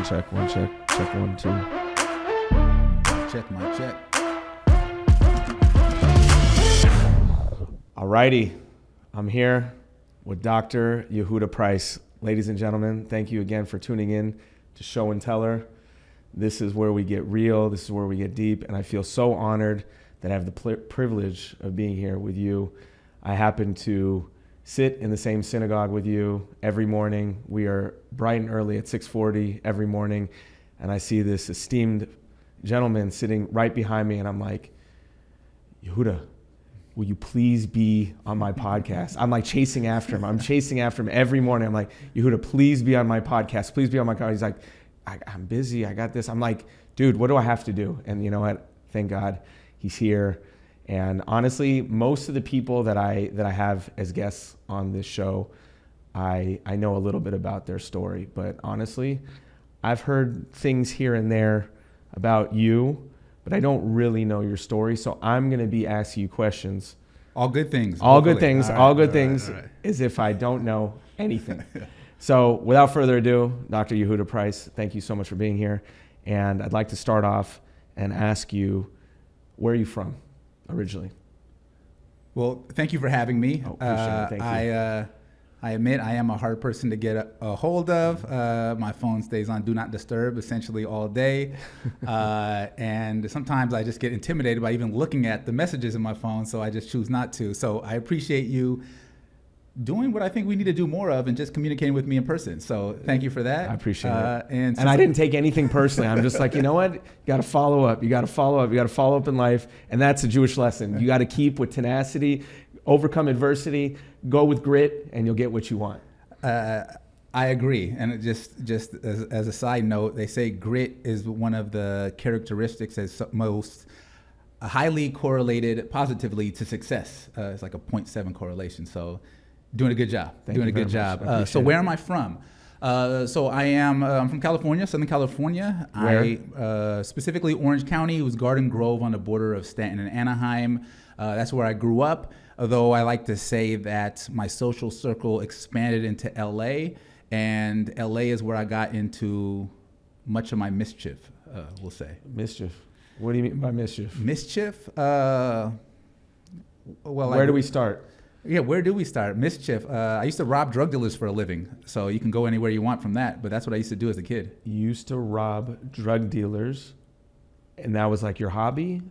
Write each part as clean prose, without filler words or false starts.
Check 1, 2. Check my check. Alrighty, I'm here with Dr. Yehudah Pryce. Ladies and gentlemen, thank you again for tuning in to Show and Teller. This is where we get real, this is where we get deep, and I feel so honored that I have the privilege of being here with you. I happen to sit in the same synagogue with you every morning. We are bright and early at 6:40 every morning, and I see this esteemed gentleman sitting right behind me, and I'm like, Yehudah, will you please be on my podcast? I'm like chasing after him. I'm chasing after him every morning. I'm like, Yehudah, please be on my podcast. Please be on my podcast. He's like, I'm busy. I got this. I'm like, dude, what do I have to do? And you know what? Thank God he's here. And honestly, most of the people that I have as guests on this show, I know a little bit about their story. But honestly, I've heard things here and there about you, but I don't really know your story. So I'm going to be asking you questions. All good things. All good things. All good things as if I don't know anything. So without further ado, Dr. Yehudah Pryce, thank you so much for being here. And I'd like to start off and ask you, where are you from originally? Well, thank you for having me. Oh, appreciate it. Thank you. I admit I am a hard person to get a hold of. My phone stays on Do Not Disturb essentially all day. And sometimes I just get intimidated by even looking at the messages in my phone, so I just choose not to. So I appreciate you doing what I think we need to do more of and just communicating with me in person. So thank you for that. I appreciate it. And I didn't take anything personally. I'm just like, you know what? You got to follow up. You got to follow up. You got to follow up in life. And that's a Jewish lesson. You got to keep with tenacity, overcome adversity, go with grit, and you'll get what you want. I agree. And it just as a side note, they say grit is one of the characteristics that's most highly correlated positively to success. It's like a 0.7 correlation. So doing a good job. Doing a good job. So where am I from? So I'm from California, Southern California. Where? I specifically Orange County. It was Garden Grove on the border of Stanton and Anaheim. That's where I grew up. Although I like to say that my social circle expanded into LA, and LA is where I got into much of my mischief, we'll say. Mischief. What do you mean by mischief? Mischief? Where do we start? Yeah, where do we start? Mischief. I used to rob drug dealers for a living, so you can go anywhere you want from that, but that's what I used to do as a kid. You used to rob drug dealers, and that was like your hobby?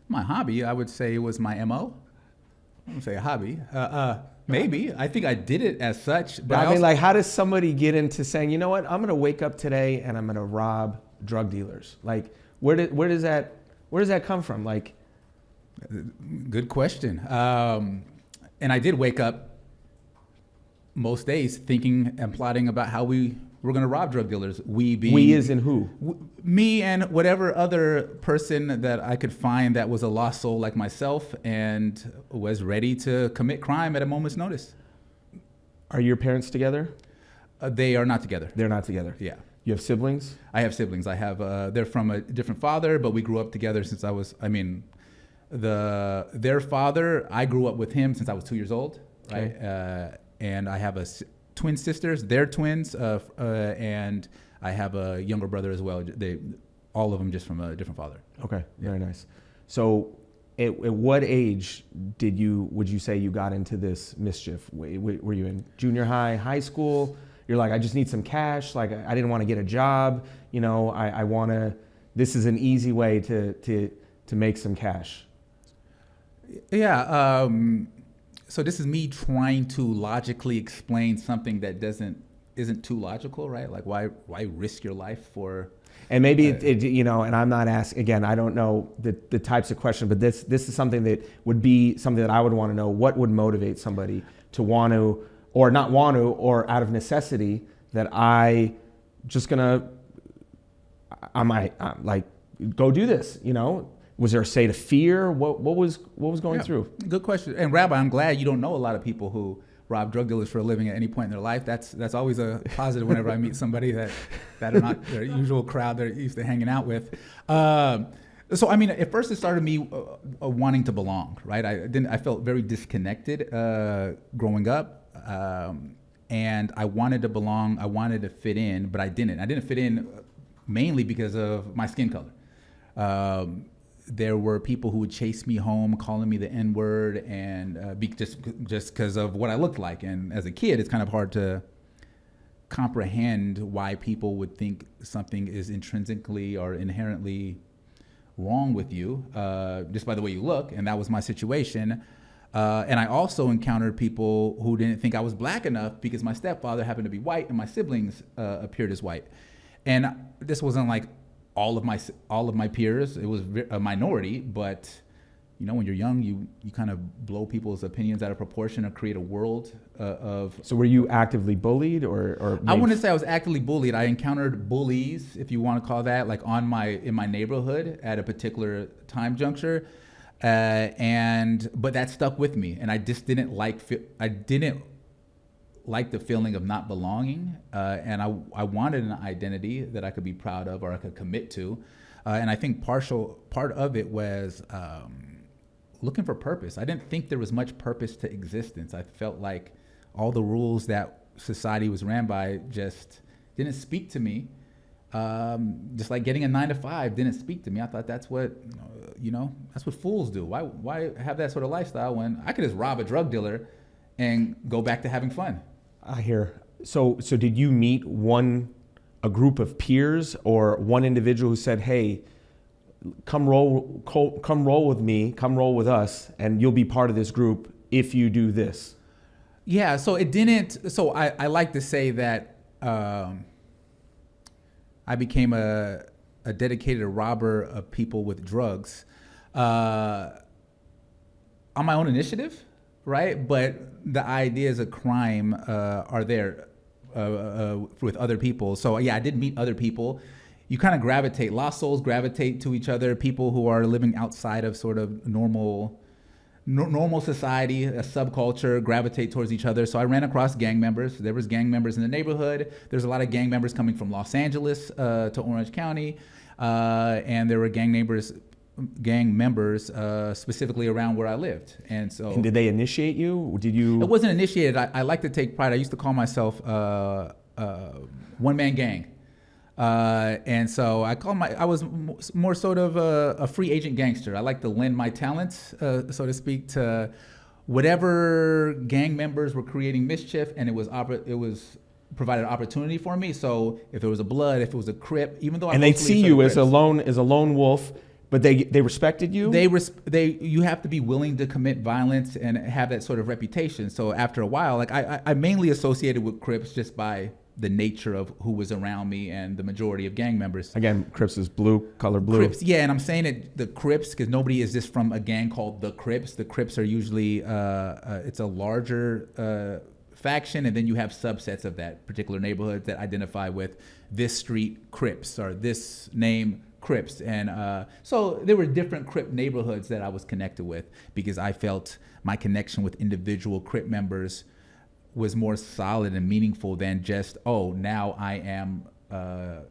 My hobby, I would say, was my MO. I wouldn't say a hobby. Maybe. I think I did it as such. But I mean, like, how does somebody get into saying, you know what, I'm going to wake up today and I'm going to rob drug dealers? Like, where does that come from? Like, good question. And I did wake up most days thinking and plotting about how we were going to rob drug dealers. We as in who? Me and whatever other person that I could find that was a lost soul like myself and was ready to commit crime at a moment's notice. Are your parents together? They are not together. They're not together? Yeah. You have siblings? I have siblings. I have. They're from a different father, but we grew up together since their father, I grew up with him since I was 2 years old, right? Okay. And I have twin sisters. They're twins, and I have a younger brother as well. All of them just from a different father. Okay, very nice. So, at what age would you say you got into this mischief? Were you in junior high, high school? You're like, I just need some cash. Like, I didn't want to get a job. You know, I want to. This is an easy way to make some cash. Yeah. So this is me trying to logically explain something that isn't too logical, right? Like why risk your life for? And maybe and I'm not asking again. I don't know the types of questions, but this is something that would be something that I would want to know. What would motivate somebody to want to, or not want to, or out of necessity that I'm like go do this, you know? Was there a state of fear? What was going through? Good question. And Rabbi, I'm glad you don't know a lot of people who rob drug dealers for a living at any point in their life. That's always a positive whenever I meet somebody that are not their usual crowd they're used to hanging out with. So I mean, at first it started me wanting to belong, right? I felt very disconnected growing up, and I wanted to belong. I wanted to fit in, but I didn't. I didn't fit in mainly because of my skin color. There were people who would chase me home, calling me the N-word, and just because of what I looked like. And as a kid, it's kind of hard to comprehend why people would think something is intrinsically or inherently wrong with you just by the way you look. And that was my situation. And I also encountered people who didn't think I was black enough because my stepfather happened to be white and my siblings appeared as white. And this wasn't like all of my peers. It was a minority, but you know, when you're young, you kind of blow people's opinions out of proportion or create a world of. So were you actively bullied or I wouldn't say I was actively bullied. I encountered bullies, if you want to call that, like in my neighborhood at a particular time juncture. But that stuck with me, and I just didn't like the feeling of not belonging, and I wanted an identity that I could be proud of or I could commit to, and I think part of it was looking for purpose. I didn't think there was much purpose to existence. I felt like all the rules that society was ran by just didn't speak to me. Just like getting a 9-to-5 didn't speak to me. I thought that's what, that's what fools do. Why have that sort of lifestyle when I could just rob a drug dealer and go back to having fun? I hear. So did you meet a group of peers or one individual who said, "Hey, come roll with me, come roll with us, and you'll be part of this group if you do this"? Yeah. So it didn't. So I like to say that I became a dedicated robber of people with drugs on my own initiative, right? But the ideas of crime are there with other people. So yeah, I did meet other people. You kind of gravitate, lost souls gravitate to each other, people who are living outside of sort of normal society, a subculture, gravitate towards each other. So I ran across gang members. There was gang members in the neighborhood. There's a lot of gang members coming from Los Angeles to Orange County. And there were gang members specifically around where I lived. And did they initiate you? Did you? It wasn't initiated. I like to take pride. I used to call myself one-man gang. And so I was more sort of a free agent gangster. I like to lend my talents, so to speak, to whatever gang members were creating mischief, and it was provided opportunity for me. So if there was a Blood, if it was a Crip, even though they'd see you as a lone wolf, but they respected you. You have to be willing to commit violence and have that sort of reputation. So after a while, like I mainly associated with Crips just by the nature of who was around me and the majority of gang members. Again, Crips is color blue. Crips, yeah, and I'm saying it, the Crips, because nobody is just from a gang called the Crips. The Crips are usually, it's a larger faction, and then you have subsets of that particular neighborhood that identify with this street Crips or this name Crips. And so there were different Crip neighborhoods that I was connected with because I felt my connection with individual Crip members was more solid and meaningful than just, now I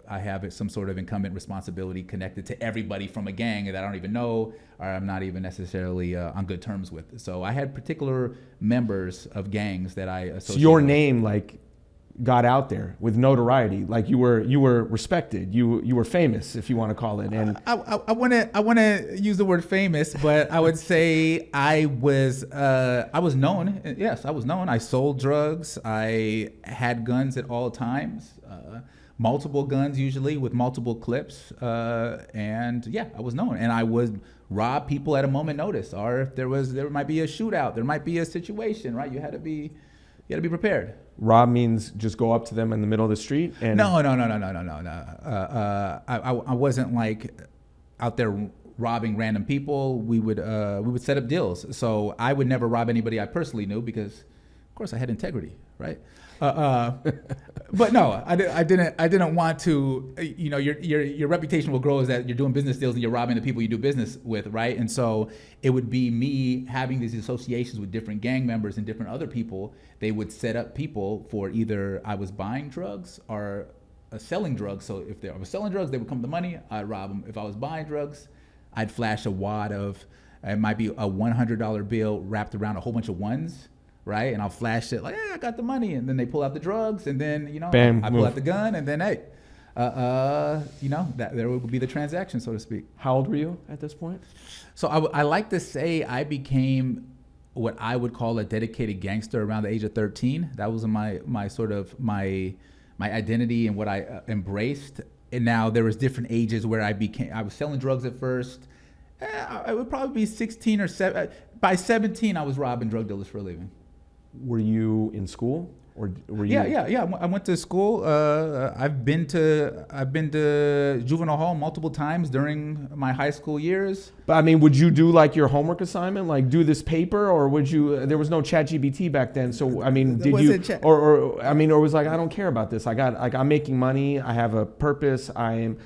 have some sort of incumbent responsibility connected to everybody from a gang that I don't even know or I'm not even necessarily on good terms with. So I had particular members of gangs that I associated. So your name got out there with notoriety, like you were respected, you were famous, if you want to call it. And I want to use the word famous, but I would say I was known. Yes, I was known. I sold drugs. I had guns at all times, multiple guns usually with multiple clips, and yeah, I was known. And I would rob people at a moment notice, or if there might be a shootout, there might be a situation, right? You had to be prepared. Rob means just go up to them in the middle of the street and No. I wasn't like out there robbing random people. We would set up deals. So I would never rob anybody I personally knew because, of course, I had integrity, right? But no, I didn't want to. Your reputation will grow as that you're doing business deals and you're robbing the people you do business with, right? And so it would be me having these associations with different gang members and different other people. They would set up people for either I was buying drugs or selling drugs. So if I was selling drugs, they would come with the money. I'd rob them. If I was buying drugs, I'd flash a wad of. It might be a $100 bill wrapped around a whole bunch of ones. Right, and I'll flash it like, "Hey, I got the money," and then they pull out the drugs, and then Bam, I pull out the gun, and then hey, that there would be the transaction, so to speak. How old were you at this point? So I like to say I became what I would call a dedicated gangster around the age of 13. That was my sort of my identity and what I embraced. And now there was different ages where I was selling drugs at first. I would probably be 16 or 7. By 17, I was robbing drug dealers for a living. Were you in school, or were you? Yeah. I went to school. I've been to juvenile hall multiple times during my high school years. But I mean, would you do like your homework assignment, like do this paper, or would you? There was no ChatGPT back then, so I mean, did you? Or was like, I don't care about this. I'm making money. I have a purpose. I'm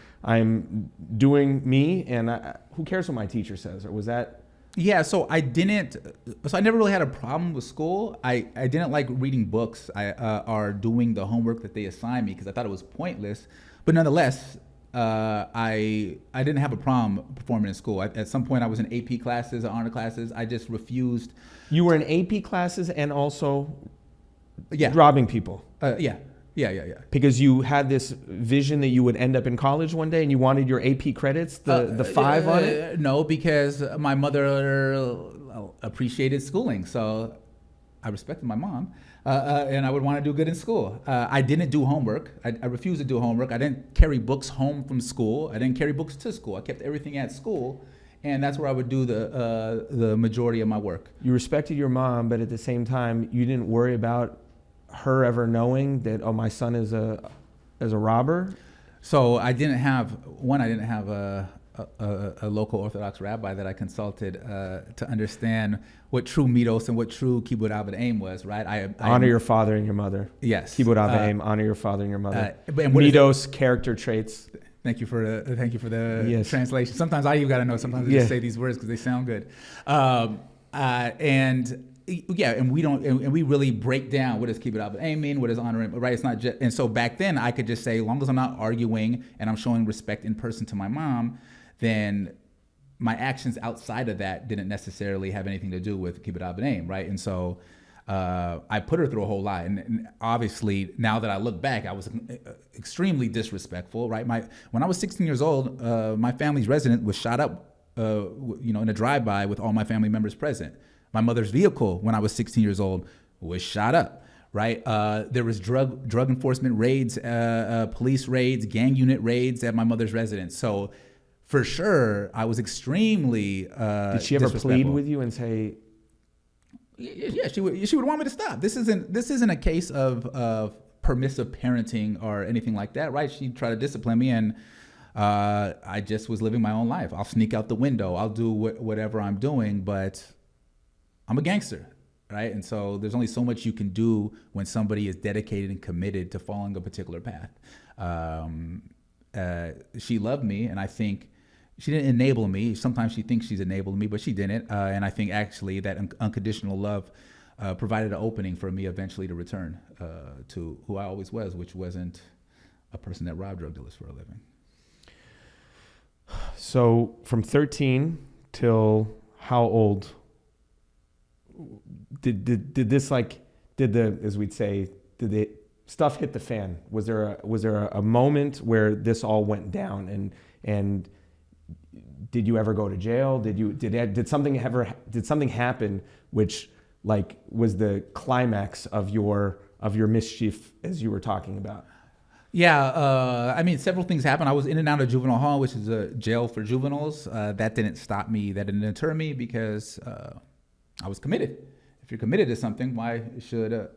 doing me, and who cares what my teacher says? Or was that? Yeah, so I never really had a problem with school. I didn't like reading books or doing the homework that they assigned me because I thought it was pointless. But nonetheless, I didn't have a problem performing in school. At some point, I was in AP classes, honor classes. I just refused. You were in AP classes and also yeah, robbing people. Yeah. Because you had this vision that you would end up in college one day, and you wanted your AP credits, the 5 on it? No, because my mother appreciated schooling, so I respected my mom, and I would want to do good in school. I didn't do homework. I refused to do homework. I didn't carry books home from school. I didn't carry books to school. I kept everything at school, and that's where I would do the majority of my work. You respected your mom, but at the same time, you didn't worry about her ever knowing that, oh, my son is a robber? So I didn't have a local Orthodox rabbi that I consulted to understand what true midos and what true kibbud av v'aim was, right? I honor your father and your mother. Yes. Kibbud av v'aim, honor your father and your mother. Midos, character traits. Thank you for the yes. translation. Sometimes I even got to know. Sometimes I just say these words because they sound good. And we really break down what does kibbud av v'aim mean, what does honor, right? It's not just, and so back then I could just say, as long as I'm not arguing and I'm showing respect in person to my mom, then my actions outside of that didn't necessarily have anything to do with kibbud av v'aim, right? And so I put her through a whole lot, and obviously now that I look back, I was extremely disrespectful, right? When I was 16 years old, my family's residence was shot up, in a drive-by with all my family members present. My mother's vehicle, when I was 16 years old, was shot up, right? There was drug enforcement raids, police raids, gang unit raids at my mother's residence. So for sure, I was extremely Did she ever plead with you and say? Yeah, she would want me to stop. This isn't a case of permissive parenting or anything like that, right? She'd try to discipline me, and I just was living my own life. I'll sneak out the window. I'll do whatever I'm doing, but I'm a gangster, right? And so there's only so much you can do when somebody is dedicated and committed to following a particular path. She loved me, and I think she didn't enable me. Sometimes she thinks she's enabled me, but she didn't. And I think actually that unconditional love provided an opening for me eventually to return to who I always was, which wasn't a person that robbed drug dealers for a living. So from 13 till how old did the stuff hit the fan? Was there a moment where this all went down, and did you ever go to jail? Did something happen which like was the climax of your mischief as you were talking about? Yeah, I mean, several things happened. I was in and out of juvenile hall, which is a jail for juveniles. That didn't stop me. That didn't deter me because I was committed. If you're committed to something, why should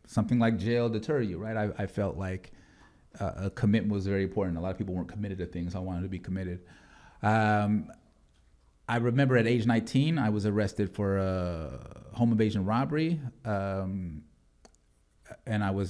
something like jail deter you, right? I felt like a commitment was very important. A lot of people weren't committed to things. I wanted to be committed. I remember at age 19, I was arrested for home invasion robbery. And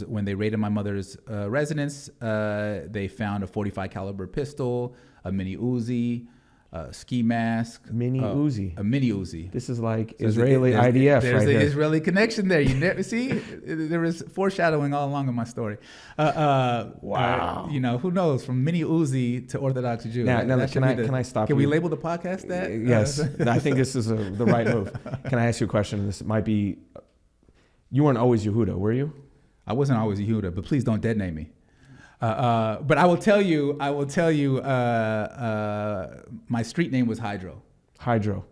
when they raided my mother's residence, they found a .45 caliber pistol, a mini Uzi, a ski mask. Mini Uzi. A mini Uzi. This is like Israeli IDF there's right an here. Israeli connection there. You see, there was foreshadowing all along in my story. Wow. Who knows? From mini Uzi to Orthodox Jew. Now, can I stop you? Can we label the podcast that? Yes. I think this is the right move. Can I ask you a question? This might be, you weren't always Yehudah, were you? I wasn't always Yehudah, but please don't dead name me. But I will tell you, my street name was Hydro. Hydro.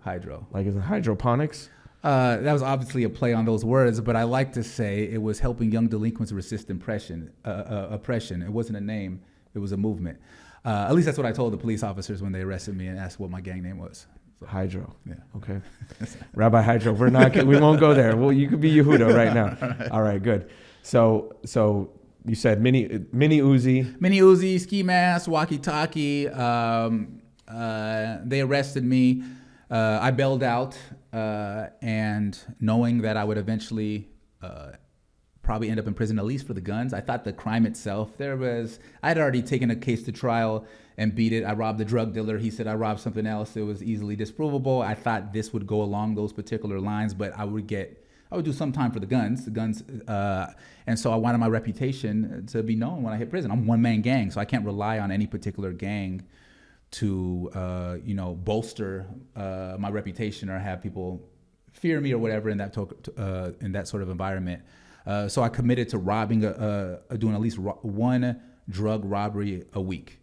Like is it hydroponics? That was obviously a play on those words, but I like to say it was helping young delinquents resist oppression. It wasn't a name, it was a movement. At least that's what I told the police officers when they arrested me and asked what my gang name was. So, Hydro. Yeah. Okay. Rabbi Hydro. We won't go there. Well, you could be Yehudah right now. All right, good. So you said mini Uzi, ski mask, walkie-talkie. They arrested me. I bailed out, and knowing that I would eventually probably end up in prison, at least for the guns. I thought the crime itself, I had already taken a case to trial and beat it. I robbed a drug dealer. He said I robbed something else. It was easily disprovable. I thought this would go along those particular lines, but I would do some time for the guns. And so I wanted my reputation to be known when I hit prison. I'm one-man gang, so I can't rely on any particular gang to bolster my reputation or have people fear me or whatever in that sort of environment. So I committed to doing at least one drug robbery a week.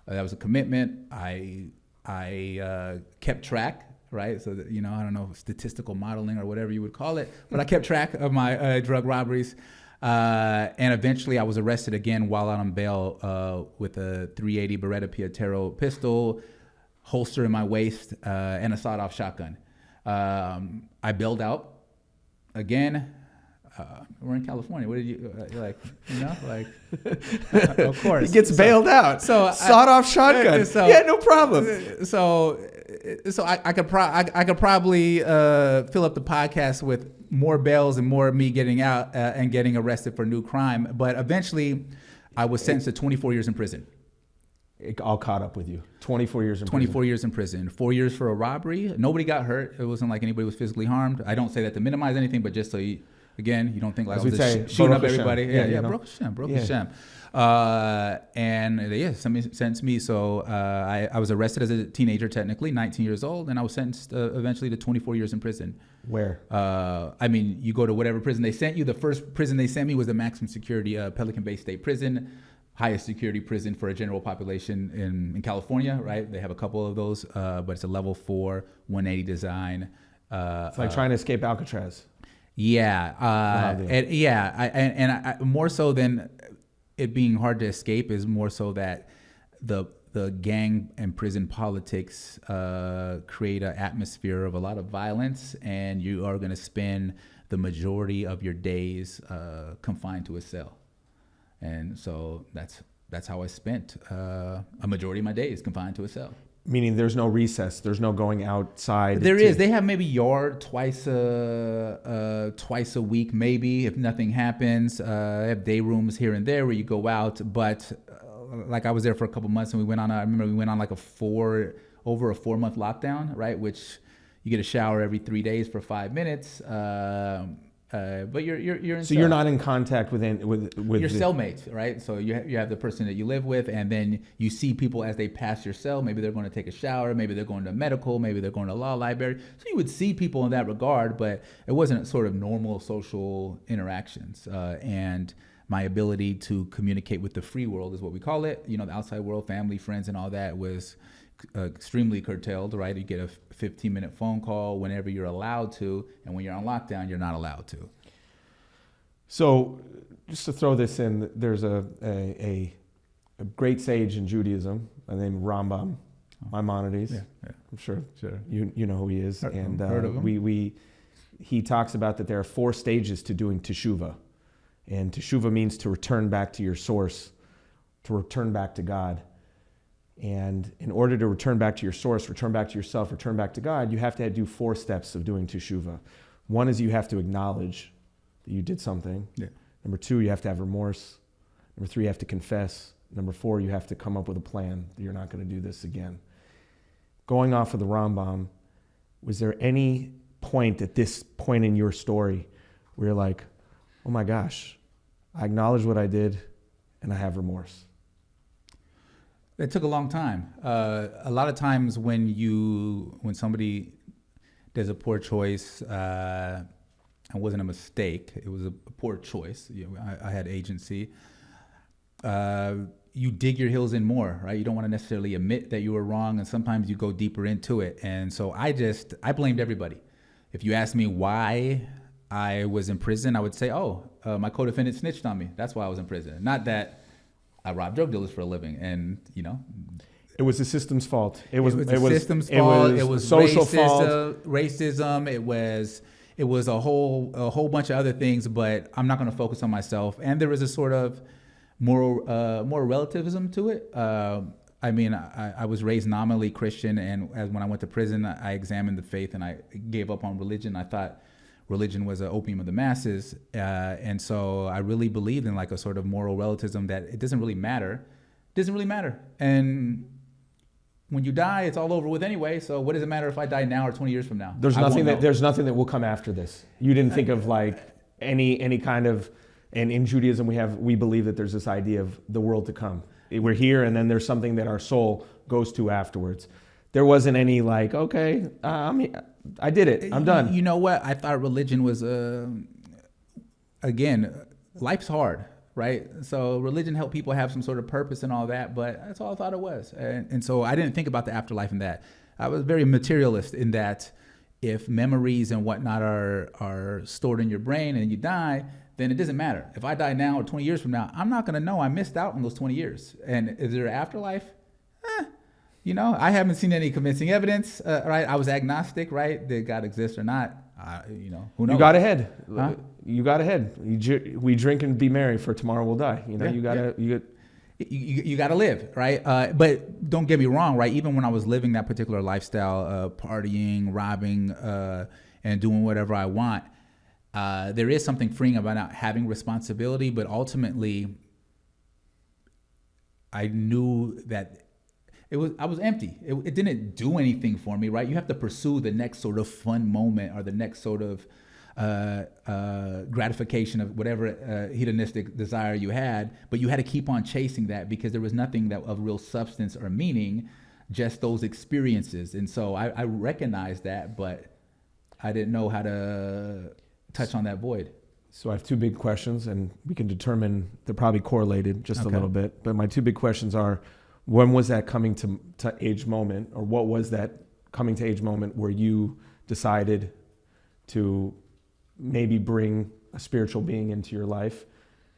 That was a commitment. I kept track. Right, so that, I don't know, statistical modeling or whatever you would call it, but I kept track of my drug robberies, and eventually I was arrested again while out on bail with a .380 Beretta Piatero pistol, holster in my waist, and a sawed-off shotgun. I bailed out again. We're in California. What did you of course. He gets bailed out. So sawed-off shotgun. Yeah, no problem. So I could probably fill up the podcast with more bails and more me getting out and getting arrested for new crime. But eventually, I was sentenced to 24 years in prison. It all caught up with you. 24 years in prison. 24 years in prison. 4 years for a robbery. Nobody got hurt. It wasn't like anybody was physically harmed. I don't say that to minimize anything, but just so you don't think like I was just shooting up everybody. Baruch Hashem. And sentenced me. So I was arrested as a teenager, technically 19 years old, and I was sentenced eventually to 24 years in prison. Where? You go to whatever prison they sent you. The first prison they sent me was the maximum security Pelican Bay State Prison, highest security prison for a general population in California. Right? They have a couple of those, but it's a level 4, 180 design. It's like trying to escape Alcatraz. Yeah, and more so than it being hard to escape is more so that the gang and prison politics create an atmosphere of a lot of violence, and you are going to spend the majority of your days confined to a cell, and so that's how I spent a majority of my days confined to a cell. Meaning there's no recess, there's no going outside. There is. They have maybe yard twice a week, maybe, if nothing happens. They have day rooms here and there where you go out. But like I was there for a couple months, and I remember we went on like over a 4-month lockdown, right? Which you get a shower every 3 days for 5 minutes. But you're in. So you're not in contact with your cellmates, right? So you have the person that you live with, and then you see people as they pass your cell. Maybe they're going to take a shower, maybe they're going to medical, maybe they're going to law library. So you would see people in that regard, but it wasn't sort of normal social interactions. And my ability to communicate with the free world is what we call it. The outside world, family, friends, and all that was extremely curtailed, right? You get a 15-minute phone call whenever you're allowed to, and when you're on lockdown, you're not allowed to. So, just to throw this in, there's a great sage in Judaism named Rambam, Maimonides. Yeah. I'm sure you know who he is, Heard of him. He talks about that there are 4 stages to doing Teshuva, and Teshuva means to return back to your source, to return back to God. And in order to return back to your source, return back to yourself, return back to God, you have to do 4 steps of doing Teshuva. One is you have to acknowledge that you did something. Yeah. Number 2, you have to have remorse. Number 3, you have to confess. Number 4, you have to come up with a plan that you're not going to do this again. Going off of the Rambam, was there any point at this point in your story where you're like, oh my gosh, I acknowledge what I did and I have remorse? It took a long time. A lot of times when somebody does a poor choice, it wasn't a mistake. It was a poor choice. I had agency. you dig your heels in more, right? You don't want to necessarily admit that you were wrong, and sometimes you go deeper into it. And so I blamed everybody. If you ask me why I was in prison, I would say, my co-defendant snitched on me. That's why I was in prison. Not that I robbed drug dealers for a living. And, it was the system's fault. It was the system's fault. It was social fault. Racism. It was a whole bunch of other things, but I'm not going to focus on myself. And there was a sort of more relativism to it. I was raised nominally Christian, and when I went to prison, I examined the faith and I gave up on religion. I thought religion was an opium of the masses, and so I really believed in like a sort of moral relativism that it doesn't really matter. It doesn't really matter, and when you die, it's all over with anyway. So what does it matter if I die now or 20 years from now? There's nothing that will come after this. You didn't think of like any kind of, and in Judaism we believe that there's this idea of the world to come. We're here, and then there's something that our soul goes to afterwards. There wasn't any like, okay, I did it. I'm done. You know what? I thought religion was, again, life's hard. Right. So religion helped people have some sort of purpose and all that. But that's all I thought it was. And so I didn't think about the afterlife in that. I was very materialist in that if memories and whatnot are stored in your brain and you die, then it doesn't matter. If I die now or 20 years from now, I'm not going to know I missed out on those 20 years. And is there an afterlife? I haven't seen any convincing evidence. Right. I was agnostic. Right. Did God exist or not? Who knows? You got ahead. Huh? You got ahead. We drink and be merry, for tomorrow we'll die. You got to live, right? But don't get me wrong, right? Even when I was living that particular lifestyle, partying, robbing, and doing whatever I want, there is something freeing about not having responsibility. But ultimately, I knew that I was empty. It didn't do anything for me, right? You have to pursue the next sort of fun moment or the next sort of gratification of whatever hedonistic desire you had, but you had to keep on chasing that because there was nothing of real substance or meaning, just those experiences. And so I recognized that, but I didn't know how to touch on that void. So I have two big questions, and we can determine they're probably correlated just a little bit. But my two big questions are, when was that coming to age moment, or what was that coming to age moment where you decided to maybe bring a spiritual being into your life,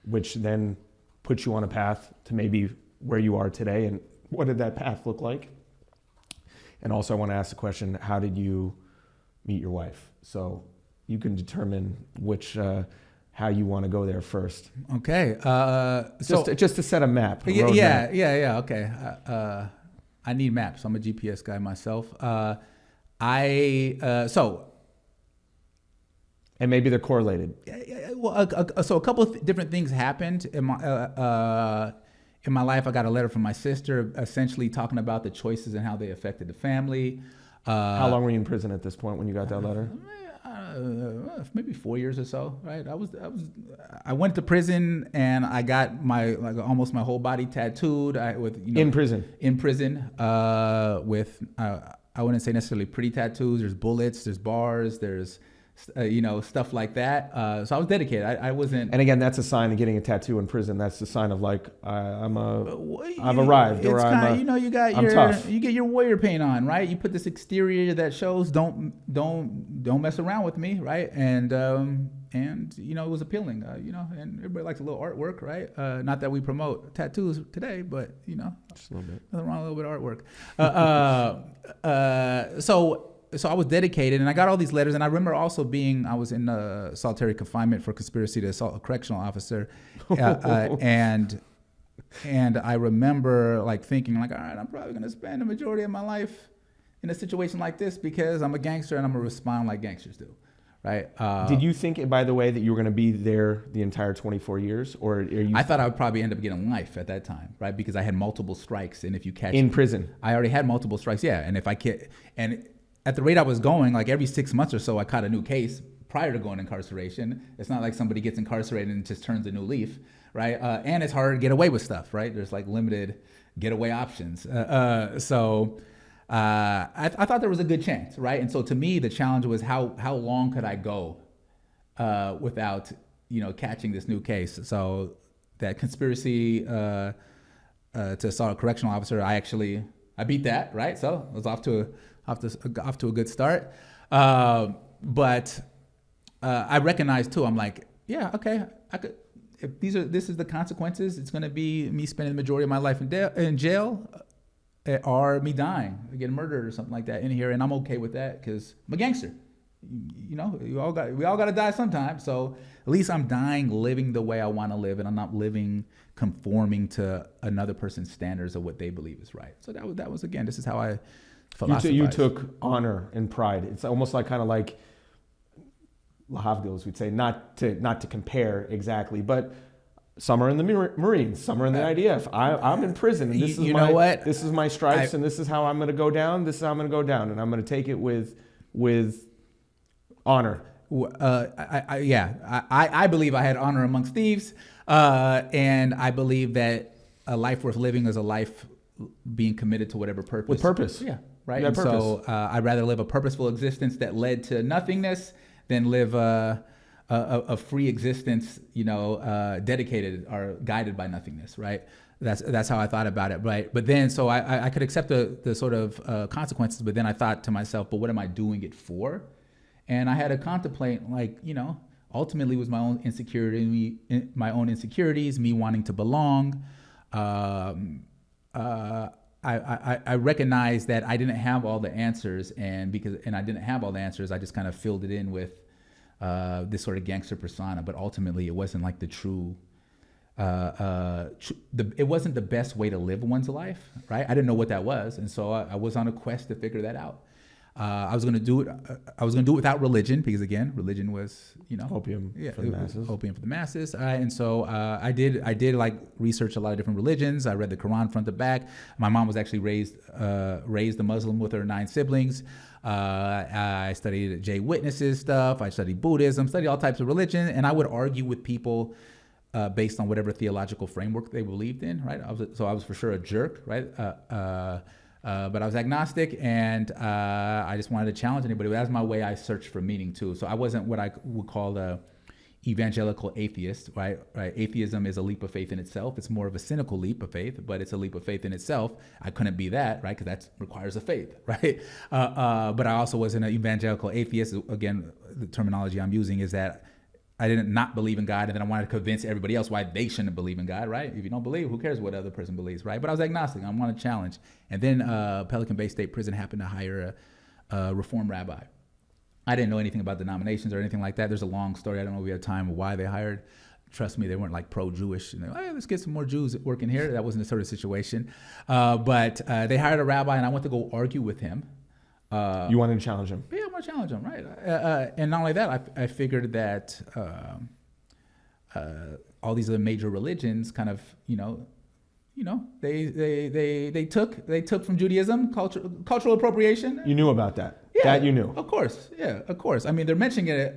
which then put you on a path to maybe where you are today, and what did that path look like? And also I want to ask the question, how did you meet your wife? So you can determine how you want to go there first. Okay. Just to set a map. Yeah. Okay. I need maps. I'm a GPS guy myself. And maybe they're correlated. Well, so a couple of different things happened in my life. I got a letter from my sister, essentially talking about the choices and how they affected the family. How long were you in prison at this point when you got that letter? Maybe 4 years or so, right? I went to prison and I got almost my whole body tattooed. In prison with I wouldn't say necessarily pretty tattoos. There's bullets, there's bars, there's stuff like that. So I was dedicated. I wasn't. And again, that's a sign of getting a tattoo in prison. That's a sign of like I've arrived, or you get your warrior paint on, right? You put this exterior that shows don't mess around with me, right? And it was appealing, and everybody likes a little artwork, right? Not that we promote tattoos today, but just a little bit. Nothing wrong with a little bit of artwork. So I was dedicated, and I got all these letters. And I remember also I was in solitary confinement for conspiracy to assault a correctional officer, and I remember thinking all right, I'm probably going to spend the majority of my life in a situation like this because I'm a gangster and I'm going to respond like gangsters do, right? Did you think, by the way, that you were going to be there the entire 24 years, or are you? I thought I would probably end up getting life at that time, right? Because I had multiple strikes, and if you catch in prison, I already had multiple strikes, yeah. And if I at the rate I was going, every 6 months or so, I caught a new case prior to going to incarceration. It's not like somebody gets incarcerated and just turns a new leaf, right? And it's harder to get away with stuff, right? There's limited getaway options. So I thought there was a good chance, right? And so to me, the challenge was how long could I go without catching this new case? So that conspiracy to assault a correctional officer, I beat that, right? So I was off to a good start. But I recognized too, I'm like, yeah, okay, I could. If this is the consequences, it's going to be me spending the majority of my life in jail, or me dying, getting murdered or something like that in here, and I'm okay with that because I'm a gangster. You know, we all got to die sometime. So at least I'm dying living the way I want to live, and I'm not living conforming to another person's standards of what they believe is right. So that was again, this is how I philosophize. You took honor and pride. It's almost like kind of like Lahavdil, we'd say, not to compare exactly, but some are in the Marines, some are in the IDF. I'm in prison, and this is my stripes, and this is how I'm going to go down. This is how I'm going to go down, and I'm going to take it with honor. I believe I had honor amongst thieves, and I believe that a life worth living is a life being committed to whatever purpose. With purpose. Yeah, right. And purpose. So I'd rather live a purposeful existence that led to nothingness than live a free existence, dedicated or guided by nothingness, right? That's how I thought about it, right? But then, so I could accept the sort of consequences, but then I thought to myself, but what am I doing it for? And I had to contemplate, ultimately it was my own insecurities, me wanting to belong. I recognized that I didn't have all the answers, and I didn't have all the answers, I just kind of filled it in with this sort of gangster persona. But ultimately, it wasn't like the true. It wasn't the best way to live one's life, right? I didn't know what that was, and so I was on a quest to figure that out. I was going to do it. I was going to do it without religion, because again, religion was, opium for the masses. Opium for the masses. And so I did like research a lot of different religions. I read the Quran front to back. My mom was actually raised a Muslim with her 9 siblings. I studied J Witnesses stuff. I studied Buddhism. Studied all types of religion, and I would argue with people based on whatever theological framework they believed in. Right. I was for sure a jerk. Right. But I was agnostic, and I just wanted to challenge anybody. That's my way I searched for meaning too. So I wasn't what I would call a evangelical atheist, right? Atheism is a leap of faith in itself. It's more of a cynical leap of faith, but it's a leap of faith in itself. I couldn't be that, right? Because that requires a faith, right? But I also wasn't an evangelical atheist. Again, the terminology I'm using is that I didn't not believe in God, and then I wanted to convince everybody else why they shouldn't believe in God, right? If you don't believe, who cares what other person believes, right? But I was agnostic. I wanted to challenge. And then Pelican Bay State Prison happened to hire a Reform rabbi. I didn't know anything about denominations or anything like that. There's a long story. I don't know if we have time why they hired. Trust me, they weren't like pro-Jewish. And they're like, hey, let's get some more Jews working here. That wasn't the sort of situation. But they hired a rabbi, and I went to go argue with him. You wanted to challenge him? Yeah, I want to challenge him, right? And not only that, I figured that all these other major religions kind of, they took from Judaism cultural appropriation. You knew about that. Yeah, that you knew. Of course, yeah, of course. I mean, they're mentioning it.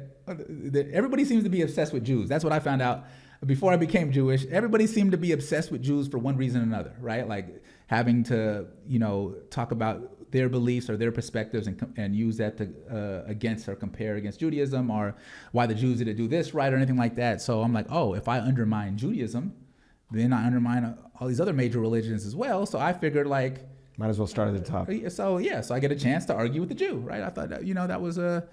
Everybody seems to be obsessed with Jews. That's what I found out before I became Jewish. Everybody seemed to be obsessed with Jews for one reason or another, right? Like having to, talk about their beliefs or their perspectives and use that to against or compare against Judaism, or why the Jews didn't do this right or anything like that. So I'm like, oh, if I undermine Judaism, then I undermine all these other major religions as well. So I figured might as well start at the top. So I get a chance to argue with the Jew, right? I thought that, that was it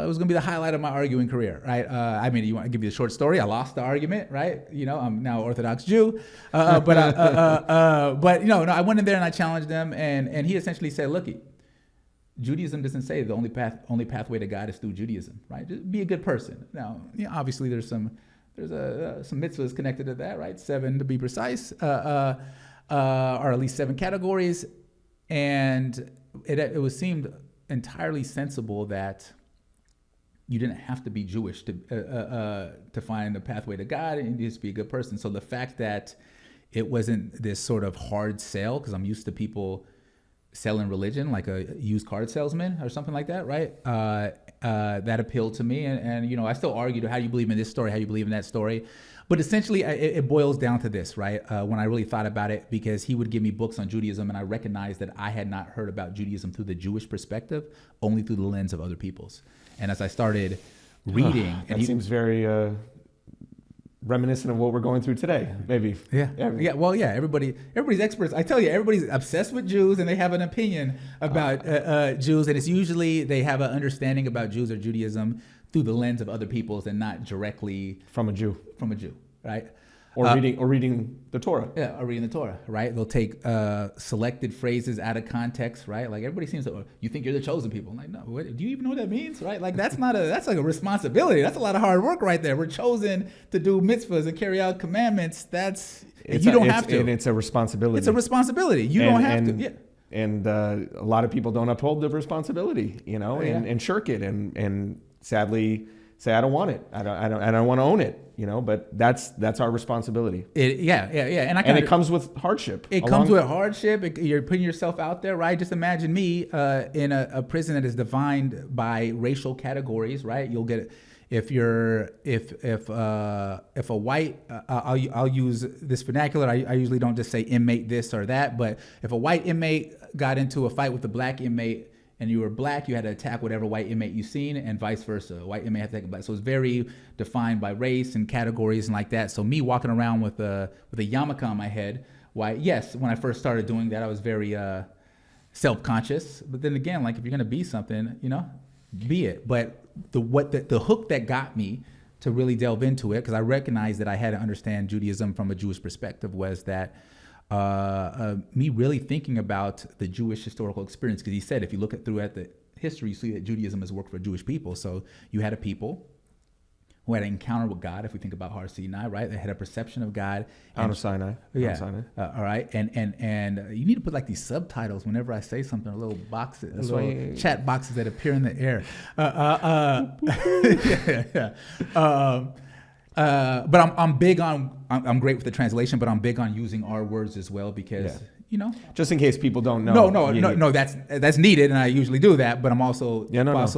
was going to be the highlight of my arguing career, right? You want to give you the short story? I lost the argument, right? I'm now Orthodox Jew, but I went in there and I challenged him, and he essentially said, "Look, Judaism doesn't say the only pathway to God is through Judaism, right? Just be a good person." Now, obviously there's some mitzvahs connected to that, right? 7 to be precise, or at least 7 categories, and it seemed entirely sensible that you didn't have to be Jewish to find a pathway to God, and you just be a good person. So the fact that it wasn't this sort of hard sell, because I'm used to people selling religion like a used car salesman or something like that, right? That appealed to me, and I still argued how you believe in this story, how you believe in that story. But essentially, it boils down to this, right? When I really thought about it, because he would give me books on Judaism, and I recognized that I had not heard about Judaism through the Jewish perspective, only through the lens of other people's. And as I started reading, that seems very reminiscent of what we're going through today, maybe. Yeah. Well, yeah. Everybody's experts. I tell you, everybody's obsessed with Jews, and they have an opinion about Jews, and it's usually they have an understanding about Jews or Judaism through the lens of other people's, and not directly from a Jew, right? Or reading the Torah. Yeah, or reading the Torah, right? They'll take selected phrases out of context, right? Like everybody seems to, you think you're the chosen people. I'm like, no, do you even know what that means, right? Like that's like a responsibility. That's a lot of hard work right there. We're chosen to do mitzvahs and carry out commandments. You don't have to. And it's a responsibility. It's a responsibility. You don't have to. Yeah. And a lot of people don't uphold the responsibility, and shirk it, and sadly say, I don't want it. I don't want to own it. But that's our responsibility. Yeah. And it comes with hardship. Comes with hardship. You're putting yourself out there, right? Just imagine me in a prison that is defined by racial categories, right? You'll get if a white, I'll use this vernacular. I usually don't just say inmate this or that, but if a white inmate got into a fight with a black inmate, and you were black, you had to attack whatever white inmate you seen, and vice versa. A white inmate had to attack a black. So it's very defined by race and categories and like that. So me walking around with a yarmulke on my head, yes, when I first started doing that, I was very self-conscious. But then again, like if you're gonna be something, be it. But the hook that got me to really delve into it, because I recognized that I had to understand Judaism from a Jewish perspective, was that me really thinking about the Jewish historical experience, because he said if you look at the history, you see that Judaism has worked for Jewish people. So you had a people who had an encounter with God. If we think about Har Sinai, right, they had a perception of God. Out of Sinai. Yeah. All right, and you need to put like these subtitles whenever I say something, a little boxes, chat boxes that appear in the air. But I'm big on. I'm great with the translation, but I'm big on using our words as well, because just in case people don't know. No. That's needed, and I usually do that. But I'm also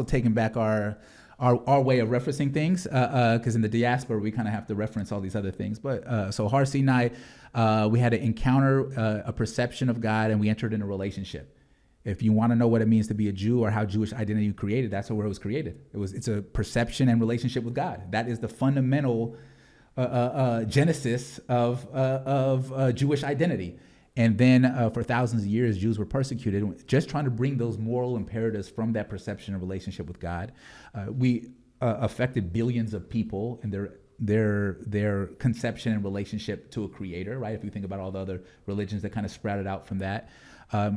taking back our way of referencing things, because in the diaspora we kind of have to reference all these other things. But so Har Sinai, we had to encounter a perception of God, and we entered in a relationship. If you want to know what it means to be a Jew or how Jewish identity was created, that's where it was created. It's a perception and relationship with God. That is the fundamental genesis of Jewish identity. And then for thousands of years, Jews were persecuted, just trying to bring those moral imperatives from that perception and relationship with God. We affected billions of people and their conception and relationship to a creator, right? If you think about all the other religions that kind of sprouted out from that.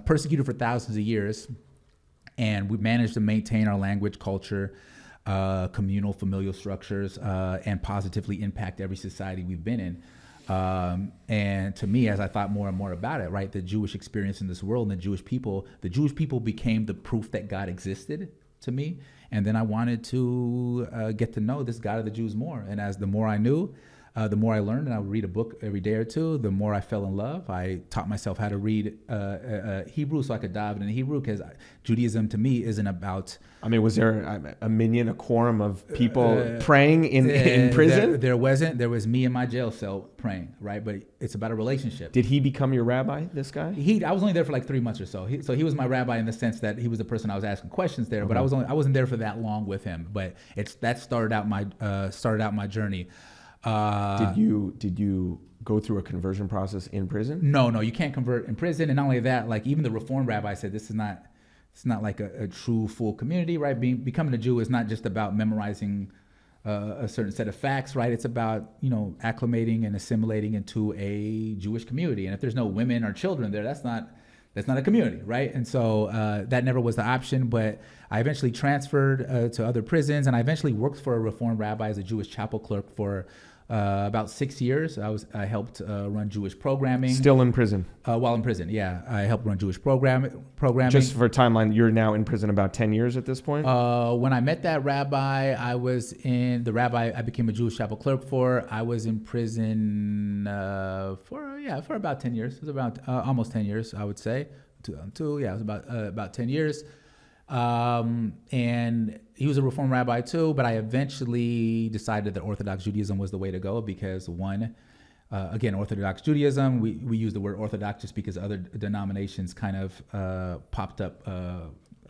Persecuted for thousands of years, and we managed to maintain our language, culture, communal, familial structures, and positively impact every society we've been in. And to me, as I thought more and more about it, right, the Jewish experience in this world and the Jewish people became the proof that God existed to me. And then I wanted to get to know this God of the Jews more. And the more I knew, the more I learned, and I would read a book every day or two, the more I fell in love. I taught myself how to read Hebrew so I could dive into Hebrew, because Judaism to me isn't about... was there a quorum of people praying in prison? There wasn't. There was me in my jail cell praying, right? But it's about a relationship. Did he become your rabbi, this guy? I was only there for like 3 months or so. So he was my rabbi in the sense that he was the person I was asking questions there, but I wasn't there for that long with him. But that started out my journey. Did you go through a conversion process in prison? No, you can't convert in prison. And not only that, like even the Reform rabbi said, it's not like a true full community, right? Becoming a Jew is not just about memorizing a certain set of facts, right? It's about, acclimating and assimilating into a Jewish community. And if there's no women or children there, that's not a community, right? And so that never was the option. But I eventually transferred to other prisons, and I eventually worked for a Reform rabbi as a Jewish chapel clerk for about 6 years. I helped run Jewish programming. Still in prison? While in prison, yeah. I helped run Jewish programming. Just for timeline, you're now in prison about 10 years at this point? When I met that rabbi, I became a Jewish chapel clerk for. I was in prison for about 10 years. It was about almost 10 years, I would say. It was about 10 years. And he was a Reform rabbi too, but I eventually decided that Orthodox Judaism was the way to go, because again, Orthodox Judaism, we use the word Orthodox just because other denominations kind of popped up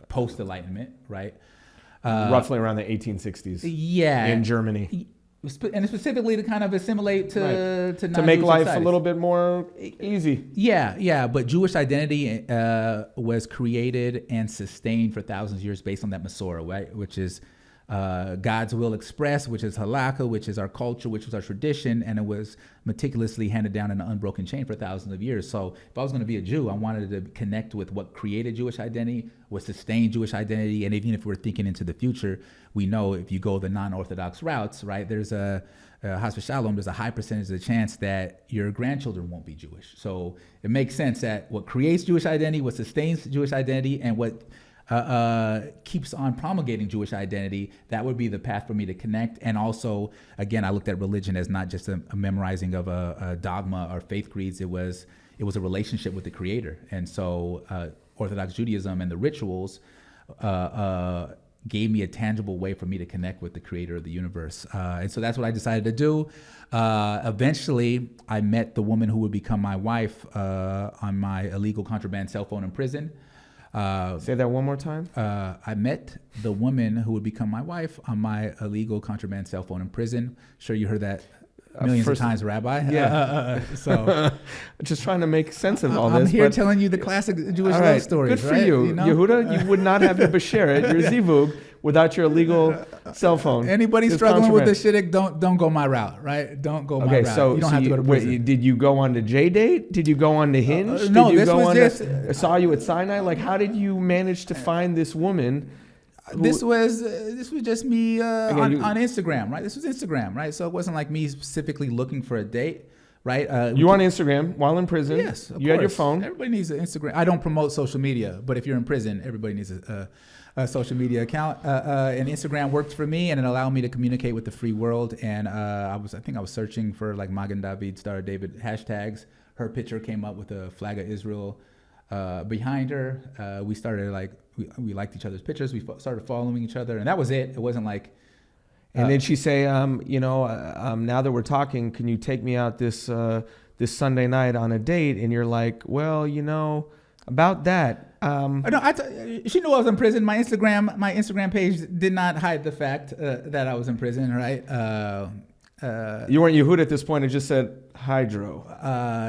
post-Enlightenment, right? Roughly around the 1860s. Yeah. In Germany. and specifically to kind of assimilate to make life societies. a little bit more easy. Yeah. But Jewish identity was created and sustained for thousands of years based on that Masorah, right? Which is God's will expressed, which is halakha, which is our culture, which was our tradition, and it was meticulously handed down in an unbroken chain for thousands of years. So if I was going to be a Jew, I wanted to connect with what created Jewish identity, what sustained Jewish identity, and even if we're thinking into the future, we know if you go the non-Orthodox routes, right, there's a Chas v'shalom, there's a high percentage of the chance that your grandchildren won't be Jewish. So it makes sense that what creates Jewish identity, what sustains Jewish identity, and what keeps on promulgating Jewish identity, that would be the path for me to connect. And also, again, I looked at religion as not just a memorizing of a dogma or faith creeds. It was a relationship with the Creator. And so Orthodox Judaism and the rituals gave me a tangible way for me to connect with the Creator of the universe. And so that's what I decided to do. Eventually, I met the woman who would become my wife on my illegal contraband cell phone in prison. Say that one more time. I met the woman who would become my wife on my illegal contraband cell phone in prison. Sure, you heard that millions of times, Rabbi. Yeah. So just trying to make sense of all I'm this. here telling you the classic Jewish love stories. Good for right? you, Yehudah. You would not have your besheret, your zivug, without your illegal cell phone. Anybody It's struggling with the contraband. shidduch, don't go my route, right? Don't go my Okay, route. so You don't have to go to prison. wait, did you go on to J-Date? Did you go on to Hinge? No, did you this go was on just- to, saw you at Sinai? Like, how did you manage to find this woman? This was just me on you- Instagram, right? This was Instagram, right? So it wasn't like me specifically looking for a date, right? You on Instagram while in prison? Yes, of You had your course. phone. Everybody needs an Instagram. I don't promote social media, but if you're in prison, everybody needs a social media account. And Instagram worked for me, and it allowed me to communicate with the free world. And I think I was searching for like Magen David, Star David hashtags. Her picture came up with a flag of Israel behind her. We started we liked each other's pictures. We started following each other, and that was it. It wasn't like. And then she say, now that we're talking, can you take me out this Sunday night on a date? And you're like, well, about that. No, she knew I was in prison. My Instagram page did not hide the fact that I was in prison, right? You weren't Yehudah at this point. It just said hydro.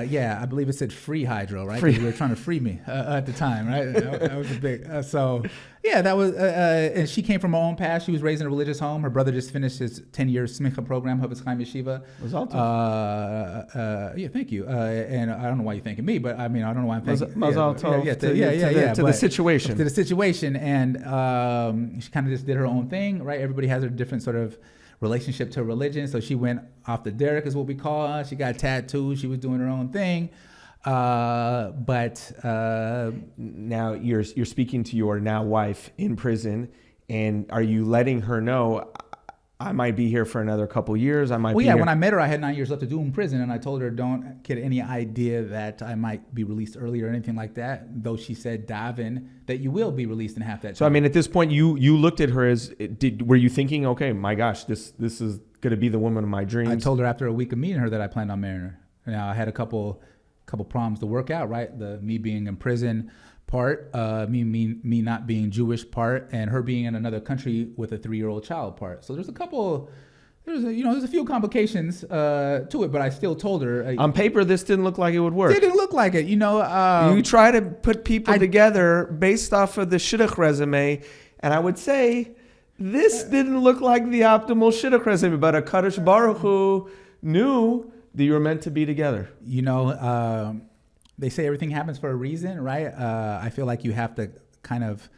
Yeah, I believe it said free hydro, right? Free. Because they were trying to free me at the time, right? That was a big. That was. And she came from her own past. She was raised in a religious home. Her brother just finished his 10-year smicha program, Havetz Chaim Yeshiva. Yeah, thank you. And I don't know why you're thanking me, but I mean, I don't know why I'm thanking. Mazal tov to the situation. To the situation, and she kind of just did her own thing, right? Everybody has a different sort of relationship to religion. So she went off the derrick, is what we call her. She got tattooed. She was doing her own thing. But now you're speaking to your now wife in prison, and are you letting her know, I might be here for another couple years? When I met her, I had 9 years left to do in prison, and I told her don't get any idea that I might be released early or anything like that. Though she said, Davin, that you will be released in half that time. So I mean, at this point, you looked at her as were you thinking, okay, my gosh, this is going to be the woman of my dreams? I told her after a week of meeting her that I planned on marrying her. Now I had a couple problems to work out, right? The me being in prison part, me not being Jewish part, and her being in another country with a 3-year-old child part. So there's a few complications to it, but I still told her. On paper, this didn't look like it would work. It didn't look like it, you try to put people together based off of the shidduch resume, and I would say this didn't look like the optimal shidduch resume, but a Kadosh Baruch Hu knew that you were meant to be together. They say everything happens for a reason, right? I feel like you have to kind of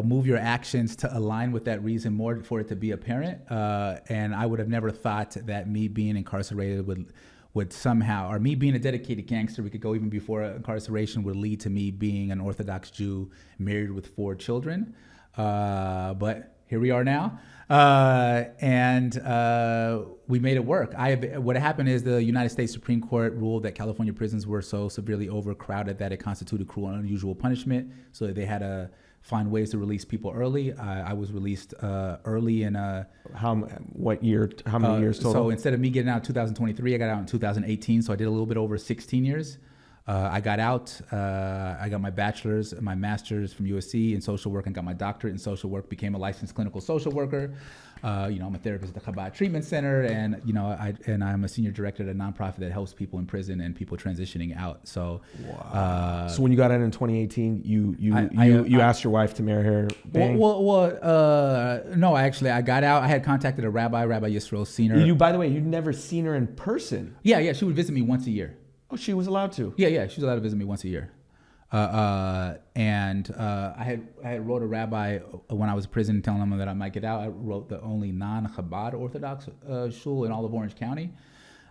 move your actions to align with that reason more for it to be apparent. And I would have never thought that me being incarcerated would somehow, or me being a dedicated gangster, we could go even before incarceration, would lead to me being an Orthodox Jew married with 4 children. But here we are now. And we made it work. What happened is the United States Supreme Court ruled that California prisons were so severely overcrowded that it constituted cruel and unusual punishment. So they had to find ways to release people early. I was released early in what year? How many years total? So instead of me getting out in 2023, I got out in 2018. So I did a little bit over 16 years. I got out. I got my bachelor's, my master's from USC in social work, and got my doctorate in social work. Became a licensed clinical social worker. I'm a therapist at the Chabad Treatment Center, and I'm a senior director at a nonprofit that helps people in prison and people transitioning out. So, wow. So when you got out in 2018, you asked your wife to marry her. No, I got out. I had contacted a Rabbi Yisrael Senior. By the way, you'd never seen her in person. Yeah, she would visit me once a year. Oh, she was allowed to. Yeah, she was allowed to visit me once a year. I had wrote a rabbi when I was in prison telling him that I might get out. I wrote the only non-Chabad Orthodox shul in all of Orange County.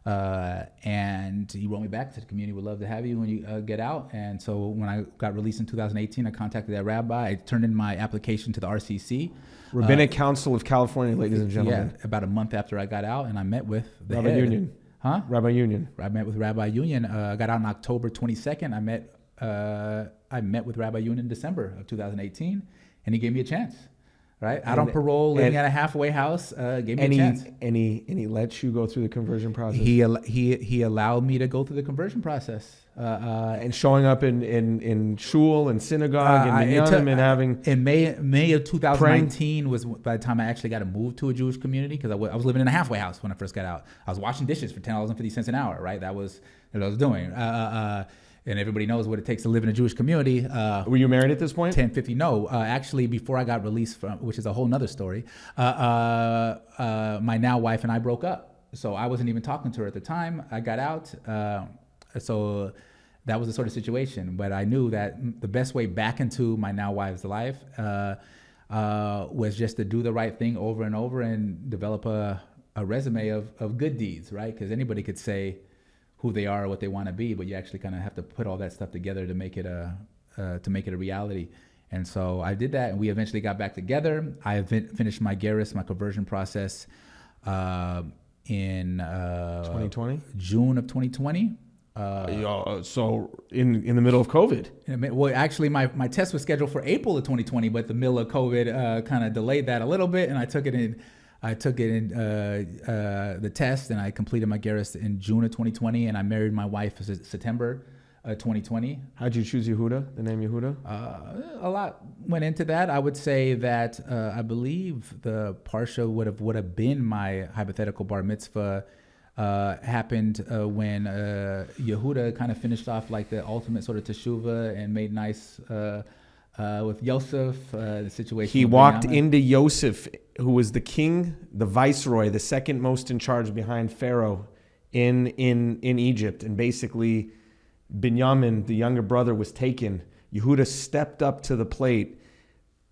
And he wrote me back, said the community would love to have you when you get out. And so when I got released in 2018, I contacted that rabbi. I turned in my application to the RCC. Rabbinic Council of California, ladies and gentlemen. Yeah, about a month after I got out, and I met with the Rabbi head. Union. Huh? Rabbi Union. I met with Rabbi Union. I got out on October 22nd. I met with Rabbi Union in December of 2018, and he gave me a chance. Right, out on parole, living at a halfway house, gave me a chance. And he let you go through the conversion process. He allowed me to go through the conversion process. And showing up in shul and synagogue and minyanim and having in May of 2019 was by the time I actually got to move to a Jewish community, because I was living in a halfway house when I first got out. I was washing dishes for $10.50 an hour. Right, that was what I was doing. And everybody knows what it takes to live in a Jewish community. Were you married at this point? 1050. No, actually, before I got released from, which is a whole nother story, my now wife and I broke up. So I wasn't even talking to her at the time. I got out. So that was the sort of situation. But I knew that the best way back into my now wife's life was just to do the right thing over and over and develop a resume of good deeds, right? Because anybody could say who they are or what they want to be, but you actually kind of have to put all that stuff together to make it a reality. And so I did that, and we eventually got back together. I finished my gerus, my conversion process, in 2020, June of 2020. So in the middle of COVID. Well, actually, my test was scheduled for April of 2020, but the middle of COVID kind of delayed that a little bit, and I took it in the test, and I completed my gerus in June of 2020, and I married my wife in September 2020. How'd you choose Yehudah, the name Yehudah? A lot went into that. I would say that I believe the parsha would have been my hypothetical bar mitzvah. Happened when Yehudah kind of finished off like the ultimate sort of Teshuva and made nice with Yosef, the situation. He walked into Yosef, who was the king, the viceroy, the second most in charge behind Pharaoh in Egypt. And basically, Binyamin, the younger brother, was taken. Yehudah stepped up to the plate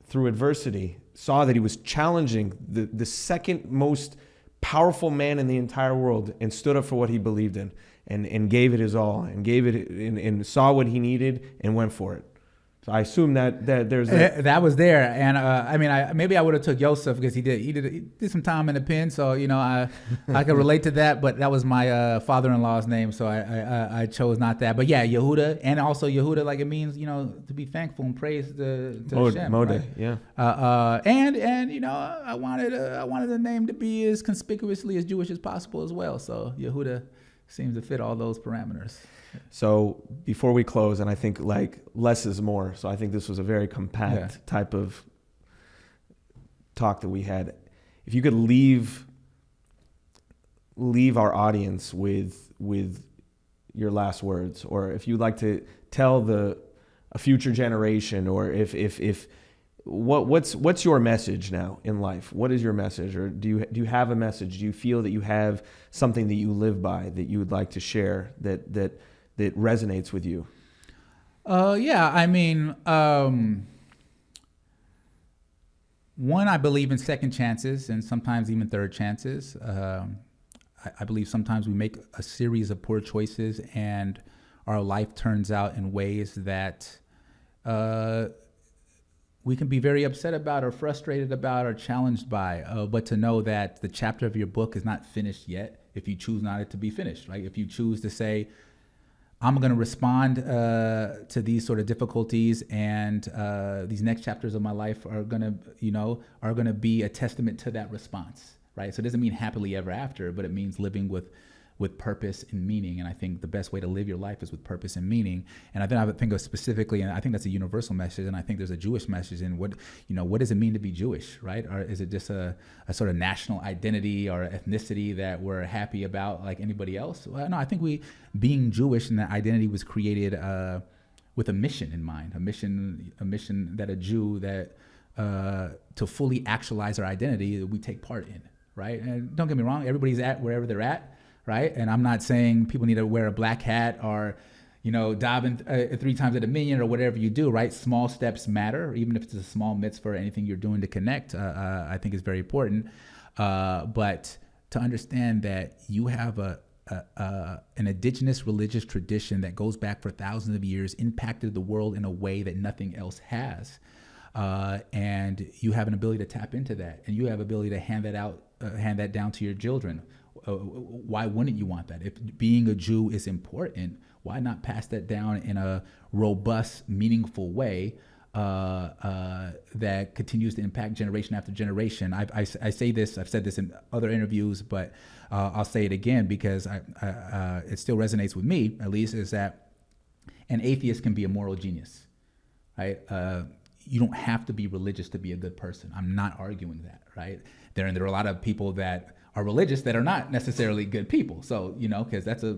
through adversity, saw that he was challenging the second most powerful man in the entire world, and stood up for what he believed in, and gave it his all, and gave it and saw what he needed and went for it. So I assume that there's that was there, and I would have took Yosef because he did some time in the pen, so I could relate to that. But that was my father-in-law's name, so I chose not that. But yeah, Yehudah, and also Yehudah, like it means to be thankful and praise to Hashem. Right? Yeah. And I wanted the name to be as conspicuously as Jewish as possible as well. So Yehudah seems to fit all those parameters. So before we close, and I think like less is more, so I think this was a very compact type of talk that we had. If you could leave our audience with your last words, or if you'd like to tell a future generation, or if what's your message now in life? What is your message, or do you have a message? Do you feel that you have something that you live by that you would like to share that resonates with you? One, I believe in second chances and sometimes even third chances. I believe sometimes we make a series of poor choices and our life turns out in ways that we can be very upset about or frustrated about or challenged by. But to know that the chapter of your book is not finished yet if you choose not it to be finished, right? If you choose to say, I'm going to respond to these sort of difficulties, and these next chapters of my life are going to be a testament to that response, right? So it doesn't mean happily ever after, but it means living with with purpose and meaning. And I think the best way to live your life is with purpose and meaning. And I would think of specifically, and I think that's a universal message. And I think there's a Jewish message in what does it mean to be Jewish, right? Or is it just a sort of national identity or ethnicity that we're happy about like anybody else? Well, no, I think being Jewish and that identity was created with a mission in mind, a mission that a Jew that to fully actualize our identity that we take part in, right? And don't get me wrong, everybody's at wherever they're at, right? And I'm not saying people need to wear a black hat or, daven 3 times at a million or whatever you do, right? Small steps matter, even if it's a small mitzvah or anything you're doing to connect, I think is very important. But to understand that you have an indigenous religious tradition that goes back for thousands of years, impacted the world in a way that nothing else has. And you have an ability to tap into that, and you have ability to hand that down to your children. Why wouldn't you want that? If being a Jew is important, why not pass that down in a robust, meaningful way that continues to impact generation after generation? I say this, I've said this in other interviews, but I'll say it again because it still resonates with me, at least, is that an atheist can be a moral genius, right? You don't have to be religious to be a good person. I'm not arguing that, right? There are a lot of people that are religious that are not necessarily good people. So, because that's a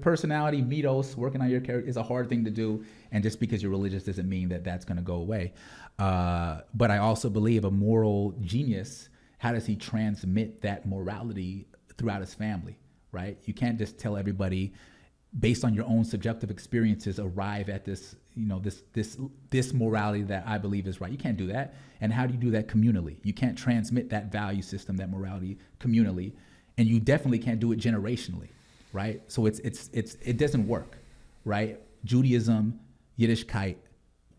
personality, mythos, working on your character is a hard thing to do. And just because you're religious doesn't mean that that's going to go away. But I also believe a moral genius, how does he transmit that morality throughout his family, right? You can't just tell everybody based on your own subjective experiences, arrive at this, this morality that I believe is right. You can't do that. And how do you do that communally? You can't transmit that value system, that morality communally, and you definitely can't do it generationally, right? So it doesn't work, right? Judaism, Yiddishkeit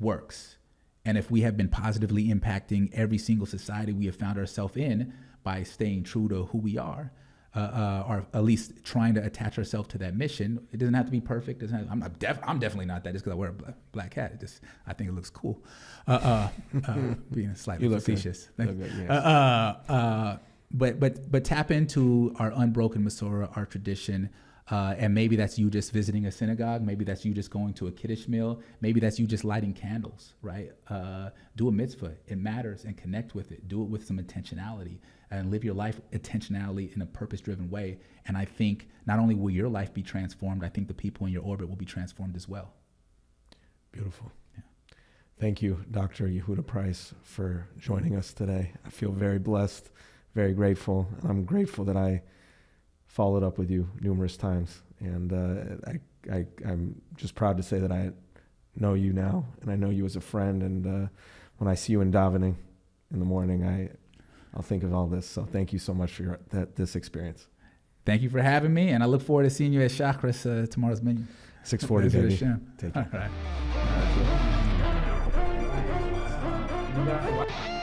works. And if we have been positively impacting every single society we have found ourselves in by staying true to who we are, or at least trying to attach ourselves to that mission. It doesn't have to be perfect. I'm definitely not that just because I wear a black hat. I think it looks cool. Being slightly facetious. But tap into our unbroken Masorah, our tradition, and maybe that's you just visiting a synagogue. Maybe that's you just going to a kiddush meal. Maybe that's you just lighting candles, right? Do a mitzvah. It matters, and connect with it. Do it with some intentionality and live your life intentionally in a purpose-driven way. And I think not only will your life be transformed, I think the people in your orbit will be transformed as well. Beautiful. Yeah. Thank you, Dr. Yehudah Pryce, for joining us today. I feel very blessed, very grateful. I'm grateful that I followed up with you numerous times. And I'm just proud to say that I know you now, and I know you as a friend. And when I see you in davening in the morning, I'll think of all this. So thank you so much for this experience. Thank you for having me, and I look forward to seeing you at Chakras tomorrow's menu. 6:40, baby. Take care. All right.